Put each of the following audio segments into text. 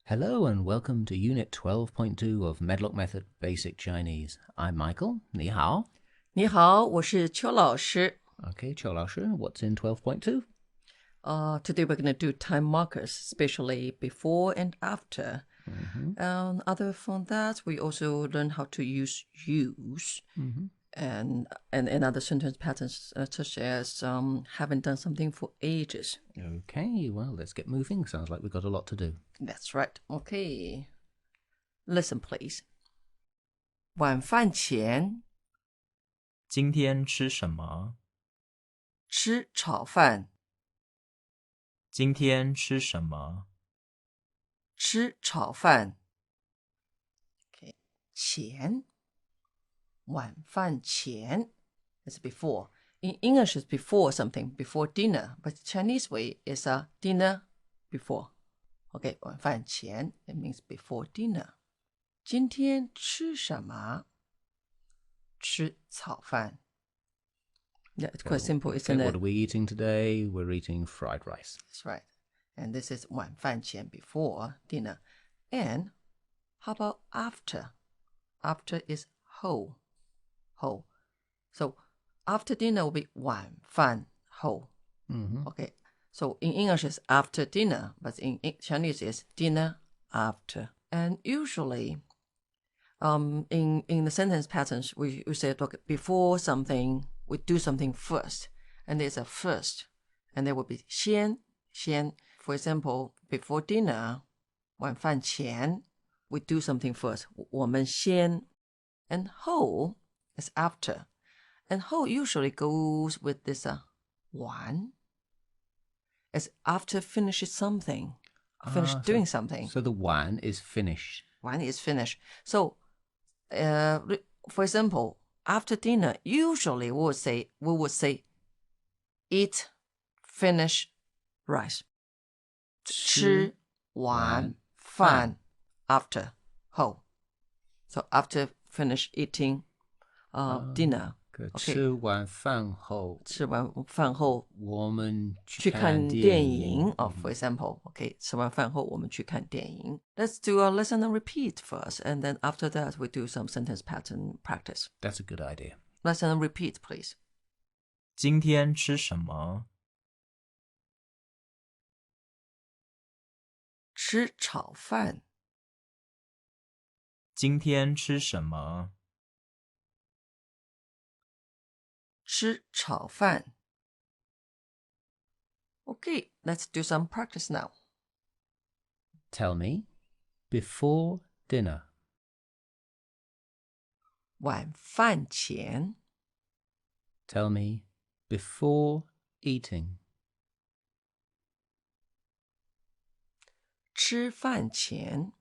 Hello and welcome to Unit 12.2 of Medlock Method Basic Chinese. I'm Michael. 你好.你好，我是邱老师。 Okay, 邱老师, what's in 12.2? Today we're going to do time markers, especially before and after. Other from that, we also learn how to use and other sentence patterns such as haven't done something for ages. Okay, well, let's get moving. Sounds like we've got a lot to do. That's right. Okay. Listen, please. 晚饭前今天吃什么？吃炒饭，今天吃什么？吃炒饭。Okay. 前晚饭前 is before. In English, it's before something, before dinner. But Chinese way is dinner before. Okay, 晚饭前 it means before dinner. 今天吃什么？吃炒饭。Yeah, it's quite simple, isn't Okay, it? what are we eating today? We're eating fried rice. That's right. And this is 晚饭前 before dinner. And how about after? After is hòu. Hòu. So after dinner will be 晚饭后. Okay. So in English it's after dinner, but in Chinese it's dinner after. And usually in the sentence patterns we say before something, we do something first. And there's a first. And there will be 先. For example, before dinner, 晚饭前, we do something first. 我们先. And hòu is after. And hòu usually goes with this 完. It's after finishes something. Finish doing something. So the wán is finished. 完 is finished. So, for example, after dinner, usually we would say eat, finish, rice. 吃完饭 after hòu. So after finish eating dinner. Okay. 吃完饭后吃完饭后我们去看电影 for example. Okay, 吃完饭后我们去看电影. Let's do a listen and repeat first, and then after that we do some sentence pattern practice. That's a good idea. Listen and repeat, please. 今天吃什么？吃炒饭。今天吃什么？吃炒饭。Okay, let's do some practice now. Tell me, before dinner. 晚饭前。Tell me, before eating. 吃饭前。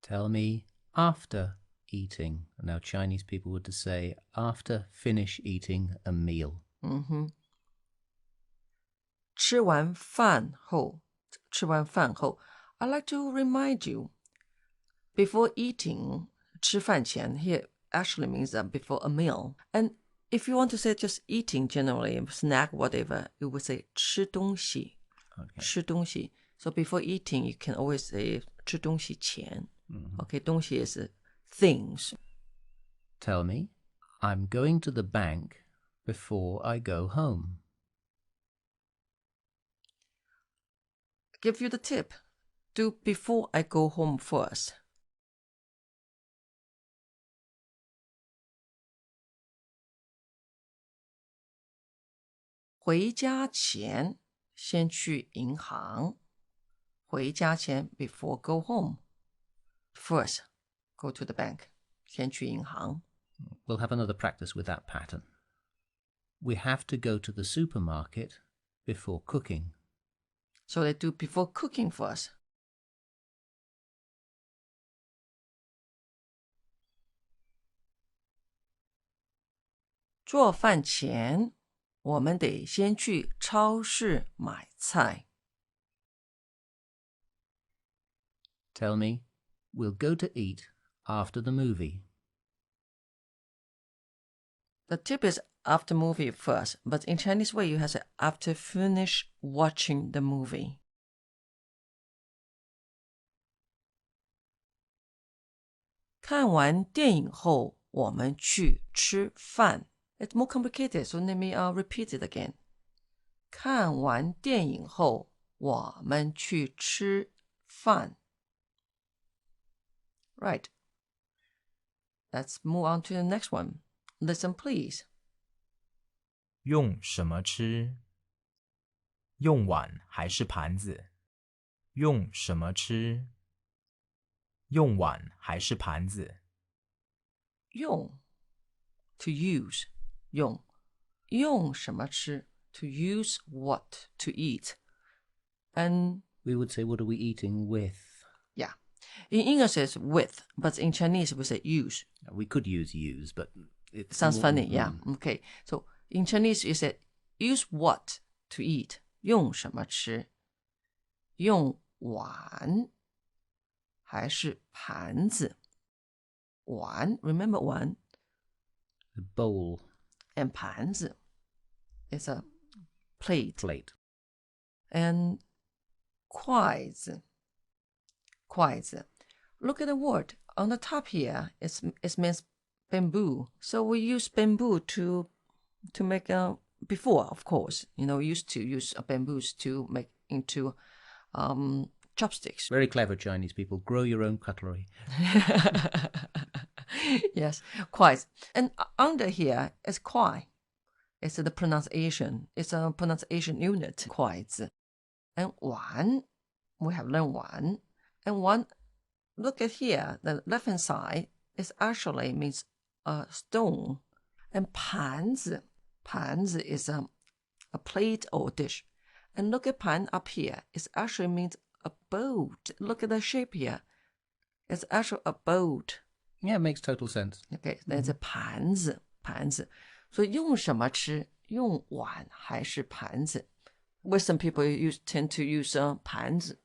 Tell me, after eating. Now, Chinese people would say after finish eating a meal. 吃完饭后。吃完饭后。I'd like to remind you, before eating, 吃饭前 here actually means before a meal. And if you want to say just eating generally, snack, whatever, you would say 吃东西. Okay. 吃东西. So before eating, you can always say 吃东西前. Okay, 东西 is things. Tell me, I'm going to the bank before I go home. Give you the tip. Do before I go home first. 回家前先去银行。回家前 before go home. First, go to the bank. 先去银行。We'll have another practice with that pattern. We have to go to the supermarket before cooking. So they do before cooking first. 做饭前我们得先去超市买菜。Tell me, we'll go to eat after the movie. The tip is after movie first, but in Chinese way you have to say after finish watching the movie. 看完电影后我们去吃饭 It's more complicated, so let me repeat it again. 看完电影后我们去吃饭 Right. Let's move on to the next one. Listen, please. 用什么吃？用碗还是盘子？用什么吃？用碗还是盘子？用 to use 用什么吃 to use what to eat. And We would say, what are we eating with? yeah, in English it's with, but in Chinese we say use. We could use, but it Sounds funny, yeah. Okay, so in Chinese you say use what to eat. 用什么吃？用碗还是盘子？碗 remember 碗 A bowl. and 盘子 is a plate. And 筷子 Look at the word on the top here. It means bamboo. So we use bamboo to make before, of course. We used to use bamboos to make into chopsticks. Very clever Chinese people. Grow your own cutlery. Yes, 筷子 And under here is 筷 It's the pronunciation. It's a pronunciation unit. 筷子 And 碗 we have learned 碗 And 碗 look at here, the left hand side is actually means a stone. And 盘子is a plate or dish. And look at 盘 up here. It actually means a boat. Look at the shape here. It's actually a boat. Yeah, it makes total sense. Okay, that's a 盘子 So 用什么吃？用碗还是盘子？ Western people tend to use 盘子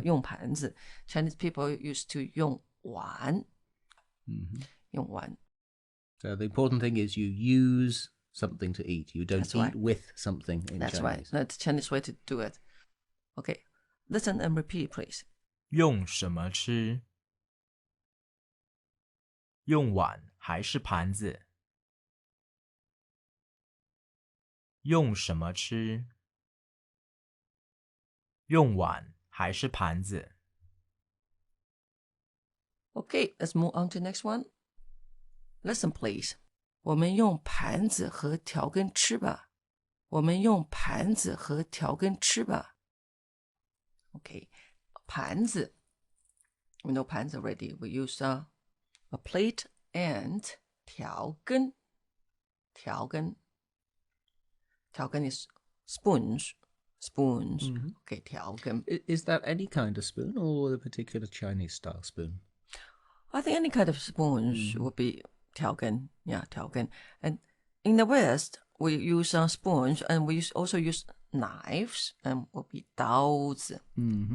用盘子 Chinese people used to 用碗 用碗 So the important thing is you use something to eat. You don't That's eat right. with something in That's Chinese. right. That's the Chinese way to do it. Okay, listen and repeat, please. 用什么吃？用碗还是盘子？用什么吃？用碗还是盘子？ Okay, let's move on to the next one. Listen, please. 我们用盘子和调羹吃吧。我们用盘子和调羹吃吧。Okay, 盘子 We know 盘子 already. We use a plate and 调羹 调羹 is spoons. Okay, 调羹 Is that any kind of spoon or a particular Chinese style spoon? I think any kind of spoons would be 调羹 Yeah, 调羹 And in the West, we use spoons and we also use knives and would be 刀子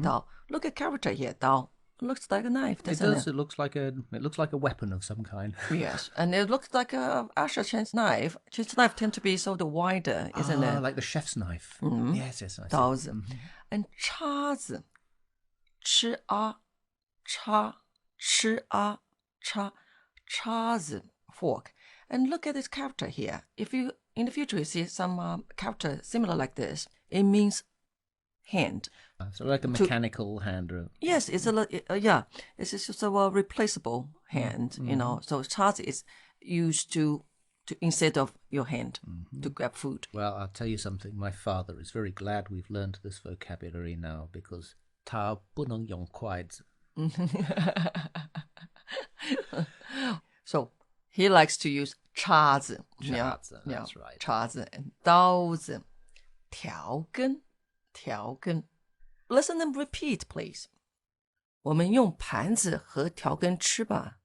刀 Look at character here, 刀 Looks like a knife, It doesn't does. It looks like a weapon of some kind. Yes, and it looks like a actual Chinese knife. Chinese knife tend to be sort of wider, isn't it? Like the chef's knife. Yes, I see. 刀子 And 叉子吃啊叉吃啊叉叉子 fork. And look at this character here. If you in the future you see some character similar like this, it means hand. So like a mechanical hand. Yes, it's yeah. It's just a replaceable hand, So 叉子 is used to instead of your hand to grab food. Well, I'll tell you something. My father is very glad we've learned this vocabulary now because 他不能用筷子. So he likes to use 叉子 That's right. 叉子 and 刀子调羹 Listen and repeat, please. 我们用盘子和调羹吃吧。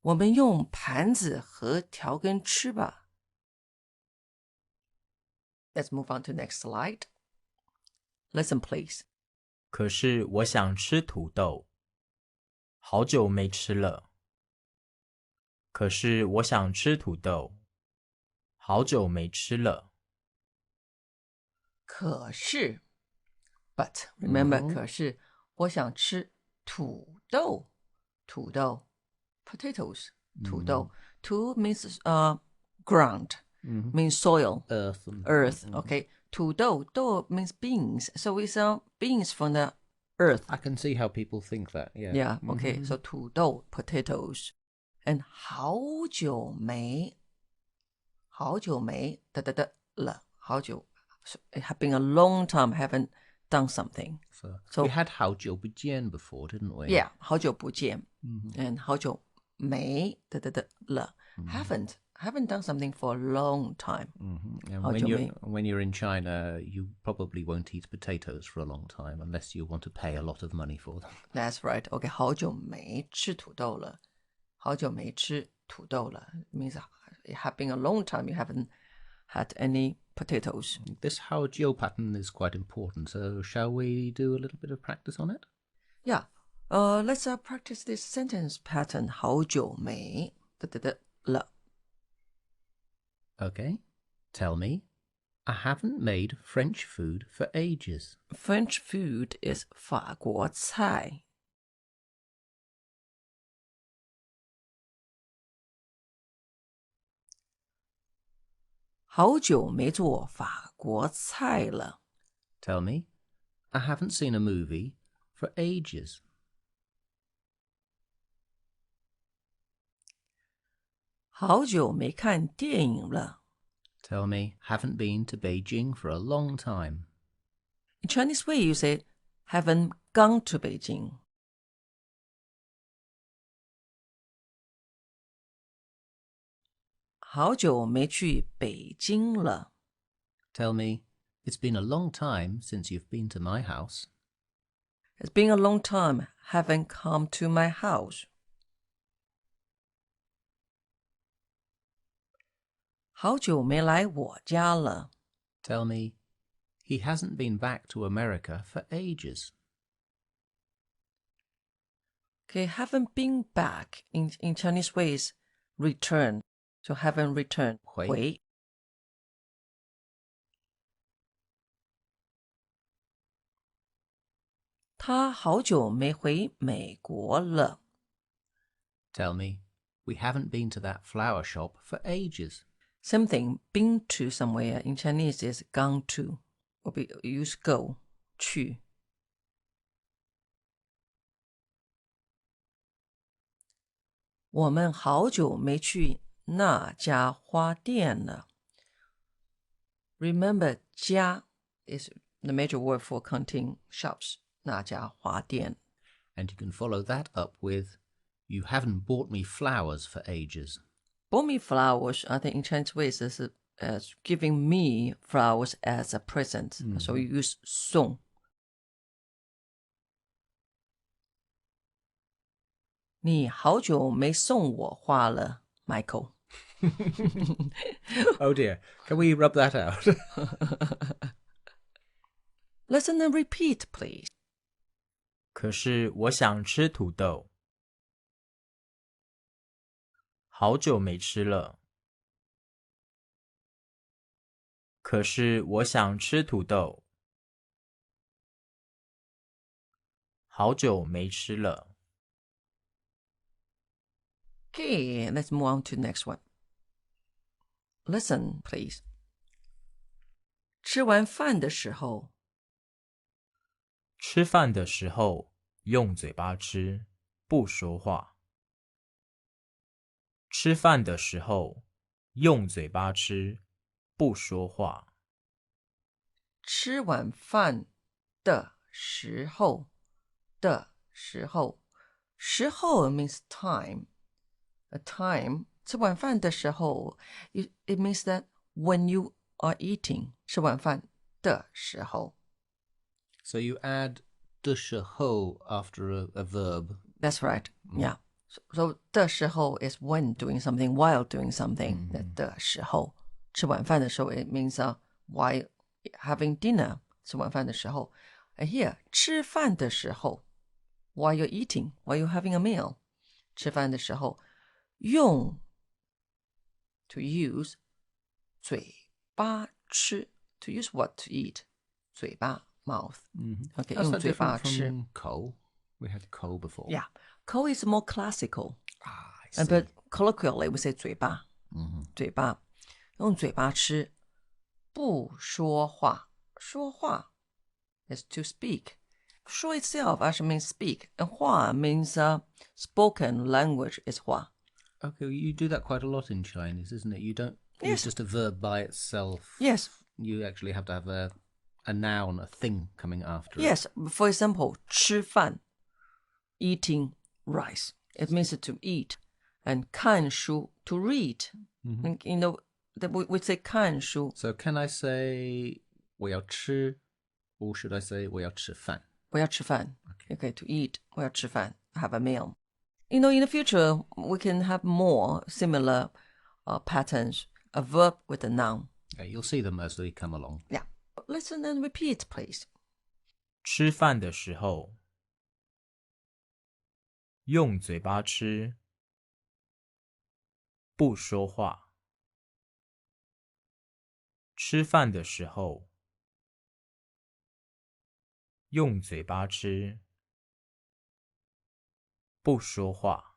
我们用盘子和调羹吃吧。Let's move on to the next slide. Listen, please. 可是我想吃土豆，好久没吃了。可是我想吃土豆，好久没吃了。可是 but remember 可是我想吃土豆，土豆 potatoes 土豆 土 means ground means soil earth okay 土豆豆 means beans so it's beans from the earth. I can see how people think that. Yeah, okay. So 土豆 potatoes and 好久没了好久 so it had been a long time I haven't done something. So we had 好久不见 before, didn't we? Yeah, 好久不见 and 好久没了 haven't done something for a long time. And when you're in China, you probably won't eat potatoes for a long time unless you want to pay a lot of money for them. That's right. Okay, 好久没吃土豆了好久没吃土豆了 means it had been a long time you haven't had any potatoes. This 好久 pattern is quite important, so shall we do a little bit of practice on it? Yeah. Let's practice this sentence pattern. 好久没了 Okay. Tell me. I haven't made French food for ages. French food is 法国菜好久没做法国菜了 Tell me. I haven't seen a movie for ages. 好久没看电影了 Tell me. Haven't been to Beijing for a long time. In Chinese way, you say, haven't gone to Beijing. 好久没去北京了 Tell me. It's been a long time since you've been to my house. It's been a long time, haven't come to my house. 好久没来我家了 Tell me. He hasn't been back to America for ages. Okay, haven't been back in Chinese ways, return. So haven't returned. 回他好久没回美国了 Tell me. We haven't been to that flower shop for ages. Same thing, been to somewhere in Chinese is gone to. Or we use go, 去我们好久没去那家花店了 Remember, 家 is the major word for counting shops. 那家花店 And you can follow that up with, you haven't bought me flowers for ages. Bought me flowers, I think in Chinese ways is as giving me flowers as a present. So you use 送你好久没送我花了 Michael. Oh dear. Can we rub that out? Listen and repeat, please. 可是我想吃土豆，好久没吃了。可是我想吃土豆，好久没吃了。Okay, let's move on to the next one. Listen, please. 吃完饭的时候吃饭的时候用嘴巴吃，不说话。吃饭的时候用嘴巴吃，不说话。吃晚饭的时候的时候时候 means time. A time 吃晚饭的时候 it means that when you are eating 吃晚饭的时候 So you add 的时候 after a verb. That's right. Yeah. So 的时候 is when doing something, while doing something. 的时候吃晚饭的时候 it means while having dinner 吃晚饭的时候 And here 吃饭的时候 while you're eating, while you're having a meal 吃饭的时候用 to use 嘴巴吃 to use what to eat 嘴巴 mouth. Okay, How's 用 that 嘴巴 different 吃。 from coal? We had coal before. Yeah, 口 is more classical. I see. But colloquially we say 嘴巴。嘴巴，用嘴巴吃，不说话。说话 is to speak. 说 itself actually means speak, and 话 means spoken language is 话。 Okay, well, you do that quite a lot in Chinese, isn't it? You don't use Yes. just a verb by itself. Yes, You actually have to have a noun, a thing coming after it. yes. For example, 吃饭 eating rice. It means to eat. And 看书 to read. And, you know, we say 看书. So can I say 我要吃, or should I say 我要吃饭?我要吃饭. Okay, to eat. 我要吃饭. Have a meal. You know, in the future, we can have more similar patterns. A verb with a noun. Okay, you'll see them as they come along. Yeah. Listen and repeat, please. 吃饭的时候，用嘴巴吃，不说话。吃饭的时候，用嘴巴吃，不说话。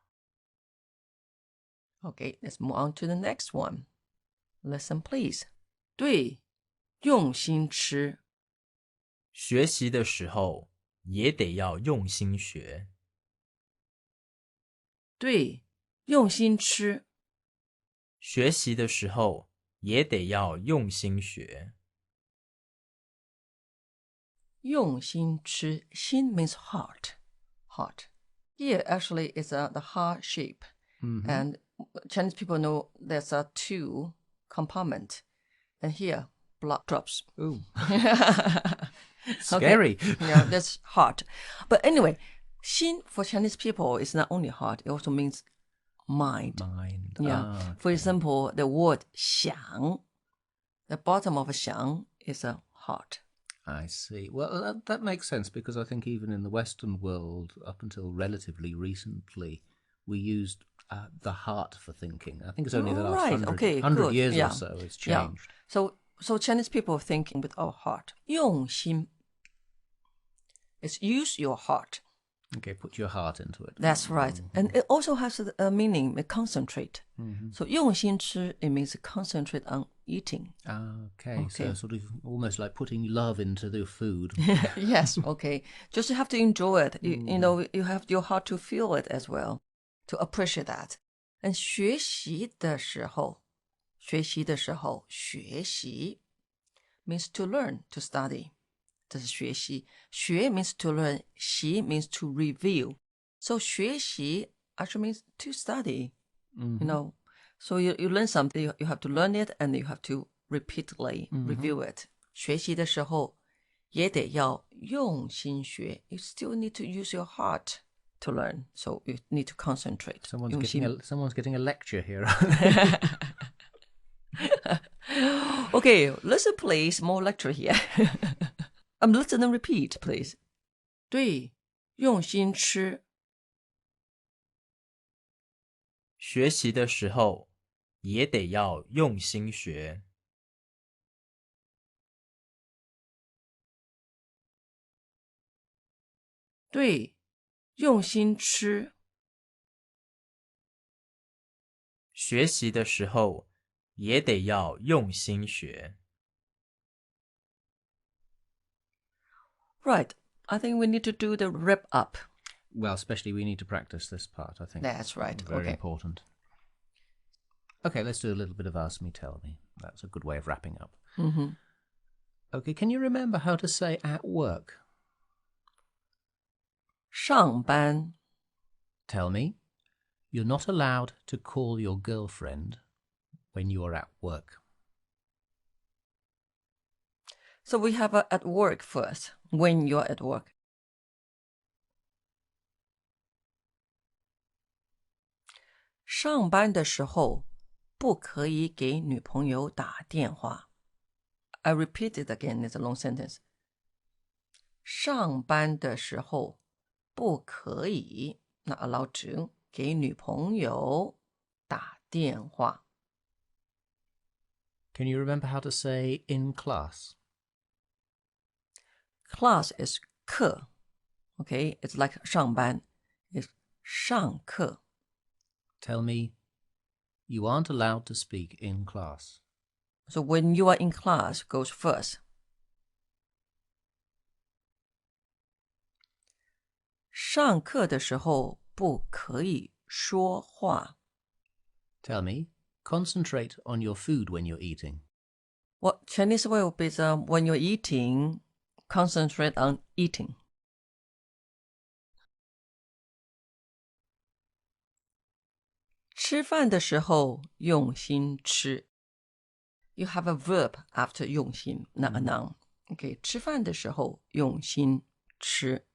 Okay, let's move on to the next one. Listen, please. 对，用心吃。学习的时候也得要用心学。对，用心吃。学习的时候也得要用心学。用心吃，心 means heart. Heart. Here actually is the heart shape. And Chinese people know there's two compartments. And here, blood drops. Ooh, Okay. scary. Yeah, that's heart. But anyway, 心 for Chinese people is not only heart, it also means mind. Mind. Yeah. Ah, For example, the word 想, the bottom of 想 is a heart. I see. Well, that makes sense because I think even in the Western world, up until relatively recently, we used the heart for thinking. I think it's only the last Right, 100, okay, 100 good. years Yeah. or so it's Yeah. changed. So Chinese people are thinking with our heart. 用心 is use your heart. Okay, put your heart into it. That's right. And it also has a meaning, concentrate. So 用心吃, it means concentrate on eating. Okay, so sort of almost like putting love into the food. Yes, okay. Just you have to enjoy it. You know, you have your heart to feel it as well, to appreciate that. And 学习的时候, 学习 means to learn, to study. 这是学习. 学 means to learn, 习 means to review. So 学习 actually means to study. You know, so you learn something, you have to learn it and you have to repeatedly review it. 学习的时候也得要用心学. You still need to use your heart to learn. So you need to concentrate. Someone's getting a lecture here. Okay, listen please. More lecture here. Listen and repeat, please. 对，用心吃。学习的时候也得要用心学。对，用心吃。学习的时候也得要用心学。Right. I think we need to do the wrap up. Well, especially we need to practice this part, I think. That's right. Very Okay. important. Okay, let's do a little bit of ask me, tell me. That's a good way of wrapping up. Okay, can you remember how to say at work? 上班。 Tell me. You're not allowed to call your girlfriend when you're at work. So we have at work first, when you're at work. 上班的时候不可以给女朋友打电话. I repeat it again, it's a long sentence. 上班的时候不可以 not allowed to 给女朋友打电话. Can you remember how to say in class? class is 课 Okay, it's like 上班 It's 上课 Tell me, you aren't allowed to speak in class. So when you are in class, goes first. 上课的时候不可以说话 Tell me, concentrate on your food when you're eating. Well, Chinese way would be when you're eating, concentrate on eating. 吃饭的时候用心吃 You have a verb after 用心 not a noun. Okay, 吃饭的时候用心吃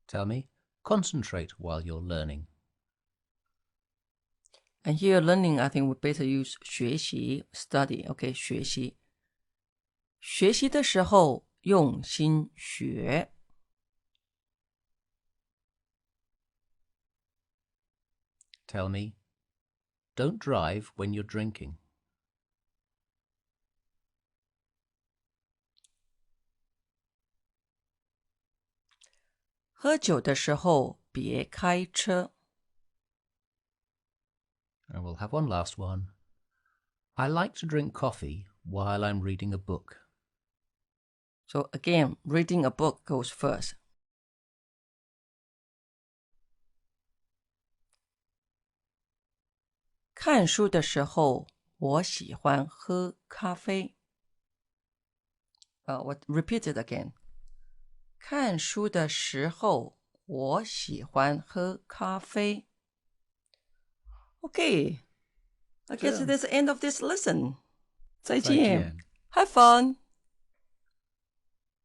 Tell me, concentrate while you're learning. And here learning, I think we better use 学习 study. Okay, 学习学习的时候用心学 Tell me, don't drive when you're drinking. 喝酒的时候别开车 And we'll have one last one. I like to drink coffee while I'm reading a book. So again, reading a book goes first. 看书的时候我喜欢喝咖啡 我 repeat it again. 看书的时候我喜欢喝咖啡 Okay, I guess it is the end of this lesson. 再见 Have fun!